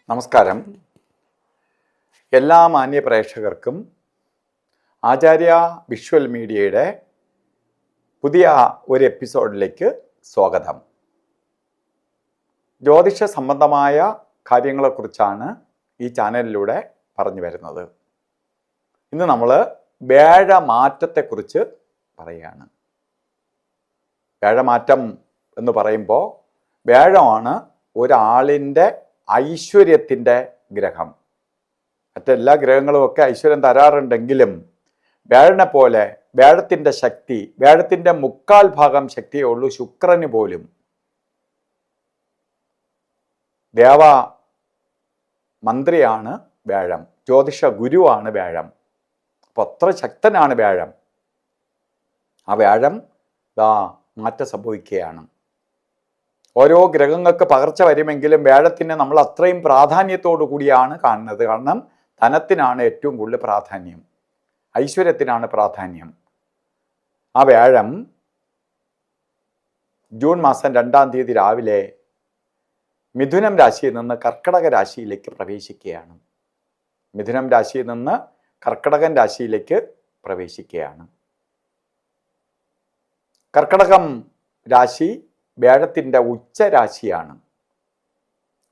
നമസ്കാരം. എല്ലാ മാന്യ പ്രേക്ഷകർക്കും ആചാര്യ വിഷ്വൽ മീഡിയയുടെ പുതിയ ഒരു എപ്പിസോഡിലേക്ക് സ്വാഗതം. ജ്യോതിഷ സംബന്ധമായ കാര്യങ്ങളെക്കുറിച്ചാണ് ഈ ചാനലിലൂടെ പറഞ്ഞു വരുന്നത്. ഇന്ന് നമ്മൾ വ്യാഴമാറ്റത്തെക്കുറിച്ച് പറയുകയാണ്. വ്യാഴമാറ്റം എന്ന് പറയുമ്പോൾ വ്യാഴമാണ് ഒരാളിൻ്റെ ഐശ്വര്യത്തിൻ്റെ ഗ്രഹം. മറ്റെല്ലാ ഗ്രഹങ്ങളുമൊക്കെ ഐശ്വര്യം തരാറുണ്ടെങ്കിലും വ്യാഴനെ പോലെ വ്യാഴത്തിൻ്റെ ശക്തി, വ്യാഴത്തിൻ്റെ 3/4 ശക്തിയേ ഉള്ളൂ ശുക്രന് പോലും. ദേവ മന്ത്രിയാണ് വ്യാഴം, ജ്യോതിഷ ഗുരുവാണ് വ്യാഴം. അപ്പോൾ അത്ര ശക്തനാണ് വ്യാഴം. ആ വ്യാഴം മാറ്റം സംഭവിക്കുകയാണ്. ഓരോ ഗ്രഹങ്ങൾക്ക് പകർച്ച വരുമെങ്കിലും വ്യാഴത്തിന് നമ്മൾ അത്രയും പ്രാധാന്യത്തോടു കൂടിയാണ് കാണുന്നത്. കാരണം ധനത്തിനാണ് ഏറ്റവും കൂടുതൽ പ്രാധാന്യം, ഐശ്വര്യത്തിനാണ് പ്രാധാന്യം. ആ വ്യാഴം ജൂൺ മാസം 2-ാം തീയതി രാവിലെ മിഥുനം രാശിയിൽ നിന്ന് കർക്കടക രാശിയിലേക്ക് പ്രവേശിക്കുകയാണ്. മിഥുനം രാശിയിൽ നിന്ന് കർക്കടകൻ രാശിയിലേക്ക് പ്രവേശിക്കുകയാണ്. കർക്കടകം രാശി വ്യാഴത്തിൻ്റെ ഉച്ചരാശിയാണ്.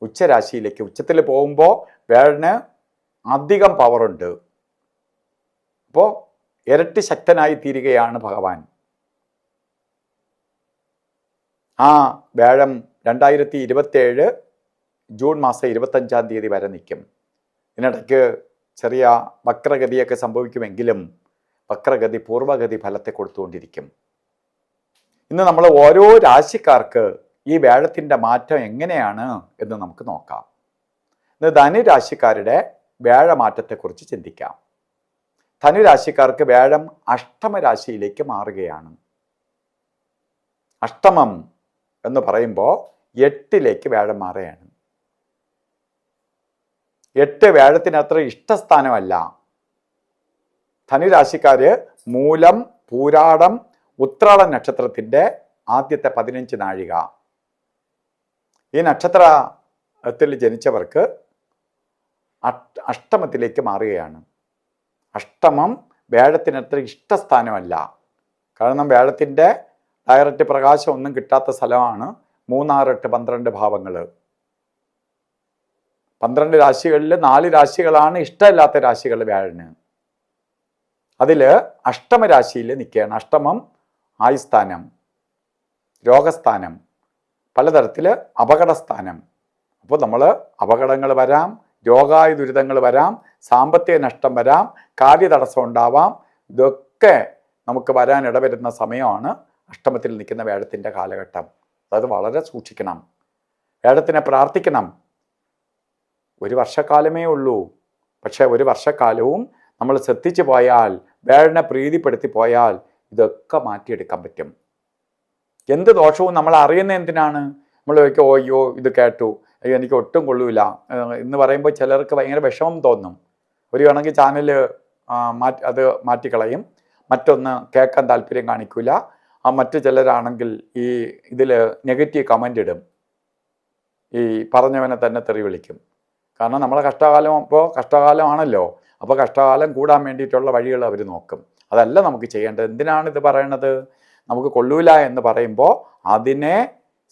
ഉച്ചരാശിയിലേക്ക് ഉച്ചത്തിൽ പോകുമ്പോൾ വ്യാഴന് അധികം പവറുണ്ട്. അപ്പോൾ ഇരട്ടി ശക്തനായി തീരുകയാണ് ഭഗവാൻ. ആ വ്യാഴം 2027 ജൂൺ മാസം 25-ാം തീയതി വരെ നിൽക്കും. ഇതിനിടയ്ക്ക് ചെറിയ വക്രഗതിയൊക്കെ സംഭവിക്കുമെങ്കിലും വക്രഗതി പൂർവ്വഗതി ഫലത്തെ കൊടുത്തുകൊണ്ടിരിക്കും. ഇന്ന് നമ്മൾ ഓരോ രാശിക്കാർക്ക് ഈ വ്യാഴത്തിൻ്റെ മാറ്റം എങ്ങനെയാണ് എന്ന് നമുക്ക് നോക്കാം. ഇന്ന് ധനുരാശിക്കാരുടെ വ്യാഴമാറ്റത്തെക്കുറിച്ച് ചിന്തിക്കാം. ധനുരാശിക്കാർക്ക് വ്യാഴം അഷ്ടമരാശിയിലേക്ക് മാറുകയാണ്. അഷ്ടമം എന്ന് പറയുമ്പോൾ 8ലേക്ക് വ്യാഴം മാറുകയാണ്. 8 വ്യാഴത്തിന് അത്ര ഇഷ്ടസ്ഥാനമല്ല. ധനുരാശിക്കാർ മൂലം, പൂരാടം, ഉത്രാട നക്ഷത്രത്തിൻ്റെ ആദ്യത്തെ 15 നാഴിക. ഈ നക്ഷത്രത്തിൽ ജനിച്ചവർക്ക് അഷ്ടമത്തിലേക്ക് മാറുകയാണ്. അഷ്ടമം വ്യാഴത്തിനത്ര ഇഷ്ടസ്ഥാനമല്ല. കാരണം വ്യാഴത്തിൻ്റെ ഡയറക്റ്റ് പ്രകാശം ഒന്നും കിട്ടാത്ത സ്ഥലമാണ് 3, 6, 8, 12 ഭാവങ്ങൾ. 12 രാശികളിൽ 4 രാശികളാണ് ഇഷ്ടമില്ലാത്ത രാശികൾ വ്യാഴന്. അതിൽ അഷ്ടമരാശിയിൽ നിൽക്കുകയാണ്. അഷ്ടമം ആയുസ്ഥാനം, രോഗസ്ഥാനം, പലതരത്തിൽ അപകടസ്ഥാനം. അപ്പോൾ നമ്മൾ അപകടങ്ങൾ വരാം, രോഗായ ദുരിതങ്ങൾ വരാം, സാമ്പത്തിക നഷ്ടം വരാം, കാര്യതടസ്സം ഉണ്ടാവാം. ഇതൊക്കെ നമുക്ക് വരാൻ ഇടവരുന്ന സമയമാണ് അഷ്ടമത്തിൽ നിൽക്കുന്ന വ്യാഴത്തിൻ്റെ കാലഘട്ടം. അത് വളരെ സൂക്ഷിക്കണം. വ്യാഴത്തിനെ പ്രാർത്ഥിക്കണം. ഒരു വർഷക്കാലമേ ഉള്ളൂ. പക്ഷേ ഒരു വർഷക്കാലവും നമ്മൾ ശ്രദ്ധിച്ചു പോയാൽ, വ്യാഴനെ പ്രീതിപ്പെടുത്തി പോയാൽ ഇതൊക്കെ മാറ്റിയെടുക്കാൻ പറ്റും. എന്ത് ദോഷവും നമ്മൾ അറിയുന്ന എന്തിനാണ്? നമ്മൾ ചോദിക്കും, അയ്യോ ഇത് കേട്ടു, അയ്യോ എനിക്ക് ഒട്ടും കൊള്ളൂല എന്ന് പറയുമ്പോൾ ചിലർക്ക് ഭയങ്കര വിഷമം തോന്നും. ഒരു വേണമെങ്കിൽ ചാനൽ അത് മാറ്റിക്കളയും, മറ്റൊന്ന് കേൾക്കാൻ താല്പര്യം കാണിക്കില്ല. മറ്റു ചിലരാണെങ്കിൽ ഈ ഇതിൽ നെഗറ്റീവ് കമൻ്റ് ഇടും, ഈ പറഞ്ഞവനെ തന്നെ തെറി വിളിക്കും. കാരണം നമ്മളെ കഷ്ടകാലം ഇപ്പോൾ കഷ്ടകാലമാണല്ലോ. അപ്പോൾ കഷ്ടകാലം കൂടാൻ വേണ്ടിയിട്ടുള്ള വഴികൾ അവർ നോക്കും. അതല്ല നമുക്ക് ചെയ്യേണ്ടത്. എന്തിനാണ് ഇത് പറയണത്? നമുക്ക് കൊള്ളൂല എന്ന് പറയുമ്പോൾ അതിനെ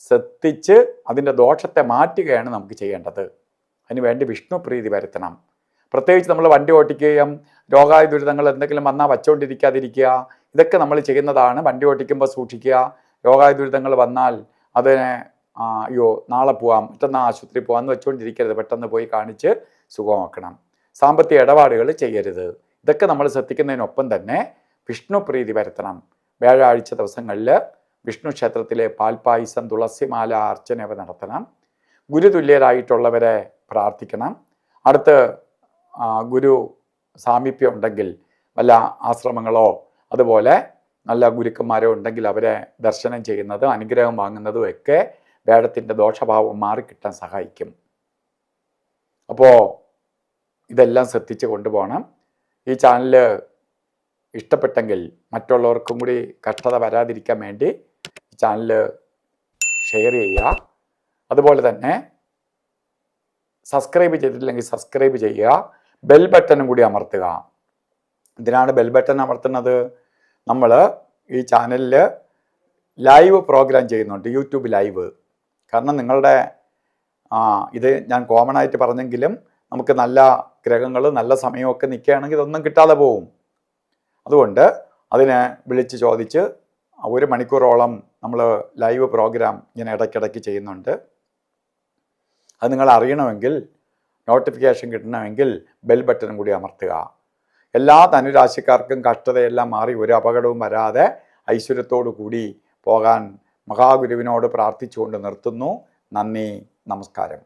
ശ്രദ്ധിച്ച് അതിൻ്റെ ദോഷത്തെ മാറ്റുകയാണ് നമുക്ക് ചെയ്യേണ്ടത്. അതിനുവേണ്ടി വിഷ്ണു പ്രീതി വരുത്തണം. പ്രത്യേകിച്ച് നമ്മൾ വണ്ടി ഓടിക്കുകയും രോഗായ ദുരിതങ്ങൾ എന്തെങ്കിലും വന്നാൽ വച്ചുകൊണ്ടിരിക്കാതിരിക്കുക, ഇതൊക്കെ നമ്മൾ ചെയ്യുന്നതാണ്. വണ്ടി ഓടിക്കുമ്പോൾ സൂക്ഷിക്കുക. രോഗായ ദുരിതങ്ങൾ വന്നാൽ അതിനെ അയ്യോ നാളെ പോവാം, മറ്റന്നാൾ ആശുപത്രി പോകാമെന്ന് വെച്ചുകൊണ്ടിരിക്കരുത്. പെട്ടെന്ന് പോയി കാണിച്ച് സുഖമാക്കണം. സാമ്പത്തിക ഇടപാടുകൾ ചെയ്യരുത്. ഇതൊക്കെ നമ്മൾ ശ്രദ്ധിക്കുന്നതിനൊപ്പം തന്നെ വിഷ്ണു പ്രീതി വരുത്തണം. വ്യാഴാഴ്ച ദിവസങ്ങളിൽ വിഷ്ണു ക്ഷേത്രത്തിലെ പാൽപ്പായസം, തുളസിമാല അർച്ചനയൊക്കെ നടത്തണം. ഗുരുതുല്യരായിട്ടുള്ളവരെ പ്രാർത്ഥിക്കണം. അടുത്ത് ഗുരു സാമീപ്യം ഉണ്ടെങ്കിൽ വല്ല ആശ്രമങ്ങളോ അതുപോലെ നല്ല ഗുരുക്കന്മാരോ ഉണ്ടെങ്കിൽ അവരെ ദർശനം ചെയ്യുന്നത്, അനുഗ്രഹം വാങ്ങുന്നതും ഒക്കെ വ്യാഴത്തിൻ്റെ ദോഷഭാവം മാറിക്കിട്ടാൻ സഹായിക്കും. അപ്പോൾ ഇതെല്ലാം ശ്രദ്ധിച്ച് കൊണ്ടുപോകണം. ഈ ചാനൽ ഇഷ്ടപ്പെട്ടെങ്കിൽ മറ്റുള്ളവർക്കും കൂടി കഷ്ടത വരാതിരിക്കാൻ വേണ്ടി ചാനൽ ഷെയർ ചെയ്യുക. അതുപോലെ തന്നെ സബ്സ്ക്രൈബ് ചെയ്തിട്ടില്ലെങ്കിൽ സബ്സ്ക്രൈബ് ചെയ്യുക, ബെൽ ബട്ടണും കൂടി അമർത്തുക. എന്തിനാണ് ബെൽ ബട്ടൺ അമർത്തുന്നത്? നമ്മൾ ഈ ചാനലിൽ ലൈവ് പ്രോഗ്രാം ചെയ്യുന്നുണ്ട്, യൂട്യൂബ് ലൈവ്. കാരണം നിങ്ങളുടെ ഇത് ഞാൻ കോമൺ ആയിട്ട് പറഞ്ഞെങ്കിലും നമുക്ക് നല്ല ഗ്രഹങ്ങൾ നല്ല സമയമൊക്കെ നിൽക്കുകയാണെങ്കിൽ ഇതൊന്നും കിട്ടാതെ പോവും. അതുകൊണ്ട് അതിനെ വിളിച്ച് ചോദിച്ച് 1 മണിക്കൂറോളം നമ്മൾ ലൈവ് പ്രോഗ്രാം ഇങ്ങനെ ഇടയ്ക്കിടയ്ക്ക് ചെയ്യുന്നുണ്ട്. അത് നിങ്ങൾ അറിയണമെങ്കിൽ, നോട്ടിഫിക്കേഷൻ കിട്ടണമെങ്കിൽ ബെൽ ബട്ടൺ കൂടി അമർത്തുക. എല്ലാ ധനുരാശിക്കാർക്കും കഷ്ടതയെല്ലാം മാറി ഒരു അപകടവും വരാതെ ഐശ്വര്യത്തോടു കൂടി പോകാൻ മഹാഗുരുവിനോട് പ്രാർത്ഥിച്ചുകൊണ്ട് നിർത്തുന്നു. നന്ദി, നമസ്കാരം.